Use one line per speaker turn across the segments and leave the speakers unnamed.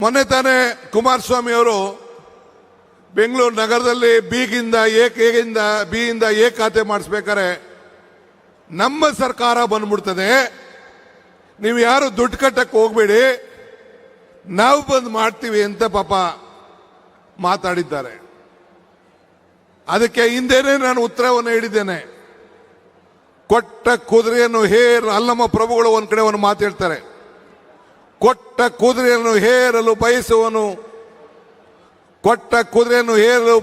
ಮೊನ್ನೆ ತಾನೇ ಕುಮಾರಸ್ವಾಮಿ ಅವರು ಬೆಂಗಳೂರು ನಗರದಲ್ಲಿ ಬಿಯಿಂದ ಎ ಖಾತೆ ಮಾಡಿಸ್ಬೇಕಾರೆ ನಮ್ಮ ಸರ್ಕಾರ ಬಂದ್ಬಿಡ್ತದೆ, ನೀವು ಯಾರು ದುಡ್ಡು ಕಟ್ಟಕ್ಕೆ ಹೋಗ್ಬೇಡಿ, ನಾವು ಬಂದು ಮಾಡ್ತೀವಿ ಅಂತ ಪಾಪ ಮಾತಾಡಿದ್ದಾರೆ. ಅದಕ್ಕೆ ಹಿಂದೆನೇ ನಾನು ಉತ್ತರವನ್ನು ನೀಡಿದ್ದೇನೆ. ಕೊಟ್ಟ ಕುದುರೆಯನ್ನು ಅಲ್ಲಮ್ಮ ಪ್ರಭುಗಳು ಒಂದ್ ಕಡೆ ಒಂದು ಮಾತು ಹೇಳ್ತಾರೆ, ಕೊಟ್ಟ ಕುದುರೆಯನ್ನು ಹೇರಲು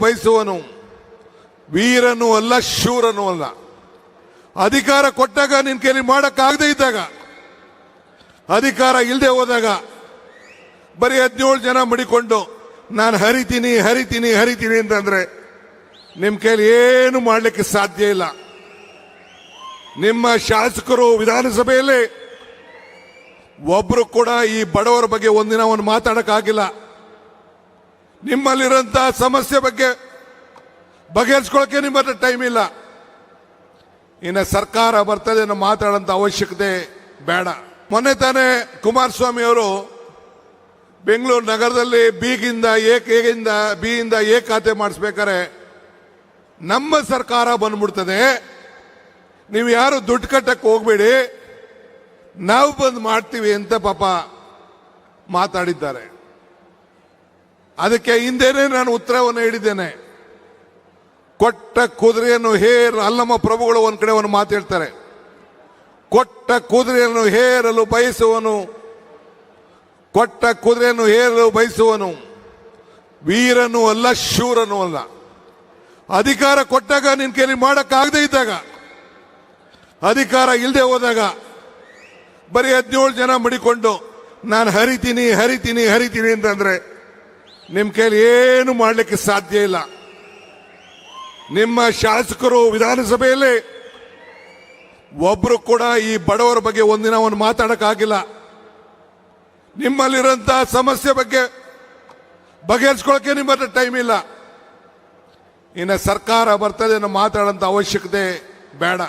ಬಯಸುವನು ವೀರನೂ ಅಲ್ಲ, ಶೂರನೂ ಅಲ್ಲ. ಅಧಿಕಾರ ಕೊಟ್ಟಾಗ ನಿನ್ ಕೈಲಿ ಮಾಡಕ್ಕಾಗದೇ ಇದ್ದಾಗ, ಅಧಿಕಾರ ಇಲ್ಲದೆ ಹೋದಾಗ ಬರೀ 17 ಜನ ಮಡಿಕೊಂಡು ನಾನು ಹರಿತೀನಿ ಅಂತಂದ್ರೆ ನಿಮ್ ಕೈಲಿ ಏನು ಮಾಡ್ಲಿಕ್ಕೆ ಸಾಧ್ಯ ಇಲ್ಲ. ನಿಮ್ಮ ಶಾಸಕರು ವಿಧಾನಸಭೆಯಲ್ಲಿ ಒಬ್ರು ಕೂಡ ಈ ಬಡವರ ಬಗ್ಗೆ ಒಂದಿನ ಮಾತಾಡಕ್ಕಾಗಿಲ್ಲ. ನಿಮ್ಮಲ್ಲಿರುವಂತಹ ಸಮಸ್ಯೆ ಬಗ್ಗೆ ಬಗೆಹರಿಸ್ಕೊಳ್ಳಕ್ಕೆ ನಿಮ್ಮ ಹತ್ರ ಟೈಮ್ ಇಲ್ಲ. ಇನ್ನು ಸರ್ಕಾರ ಬರ್ತದೆ ಅನ್ನೋ ಮಾತಾಡೋಂಥ ಅವಶ್ಯಕತೆ ಬೇಡ. ಮೊನ್ನೆ ತಾನೇ ಕುಮಾರಸ್ವಾಮಿ ಅವರು ಬೆಂಗಳೂರು ನಗರದಲ್ಲಿ ಬಿಯಿಂದ ಎ ಖಾತೆ ಮಾಡಿಸ್ಬೇಕಾರೆ ನಮ್ಮ ಸರ್ಕಾರ ಬಂದ್ಬಿಡ್ತದೆ, ನೀವು ಯಾರು ದುಡ್ಡು ಕಟ್ಟಕ್ಕೆ ಹೋಗ್ಬೇಡಿ, ನಾವು ಬಂದು ಮಾಡ್ತೀವಿ ಅಂತ ಪಾಪ ಮಾತಾಡಿದ್ದಾರೆ. ಅದಕ್ಕೆ ಹಿಂದೆನೇ ನಾನು ಉತ್ತರವನ್ನು ನೀಡಿದ್ದೇನೆ. ಕೊಟ್ಟ ಕುದುರೆಯನ್ನು ಅಲ್ಲಮ್ಮ ಪ್ರಭುಗಳು ಒಂದ್ ಕಡೆ ಒಂದು ಮಾತು ಹೇಳ್ತಾರೆ, ಕೊಟ್ಟ ಕುದುರೆಯನ್ನು ಹೇರಲು ಬಯಸುವನು ವೀರನೂ ಅಲ್ಲ, ಶೂರನೂ ಅಲ್ಲ. ಅಧಿಕಾರ ಕೊಟ್ಟಾಗ ನಿನ್ ಕೈಲಿ ಮಾಡಕ್ಕಾಗದೇ ಇದ್ದಾಗ, ಅಧಿಕಾರ ಇಲ್ಲದೆ ಹೋದಾಗ ಬರೀ 17 ಜನ ಮಡಿಕೊಂಡು ನಾನು ಹರಿತೀನಿ ಅಂತಂದ್ರೆ ನಿಮ್ ಕೈಲಿ ಏನು ಮಾಡ್ಲಿಕ್ಕೆ ಸಾಧ್ಯ ಇಲ್ಲ. ನಿಮ್ಮ ಶಾಸಕರು ವಿಧಾನಸಭೆಯಲ್ಲಿ ಒಬ್ರು ಕೂಡ ಈ ಬಡವರ ಬಗ್ಗೆ ಒಂದಿನ ಮಾತಾಡಕ್ಕಾಗಿಲ್ಲ. ನಿಮ್ಮಲ್ಲಿರುವಂತಹ ಸಮಸ್ಯೆ ಬಗ್ಗೆ ಬಗೆಹರಿಸ್ಕೊಳ್ಳಕ್ಕೆ ನಿಮ್ಮ ಹತ್ರ ಟೈಮ್ ಇಲ್ಲ. ಇನ್ನು ಸರ್ಕಾರ ಬರ್ತದೆ ಅನ್ನೋ ಮಾತಾಡೋಂಥ ಅವಶ್ಯಕತೆ ಬೇಡ.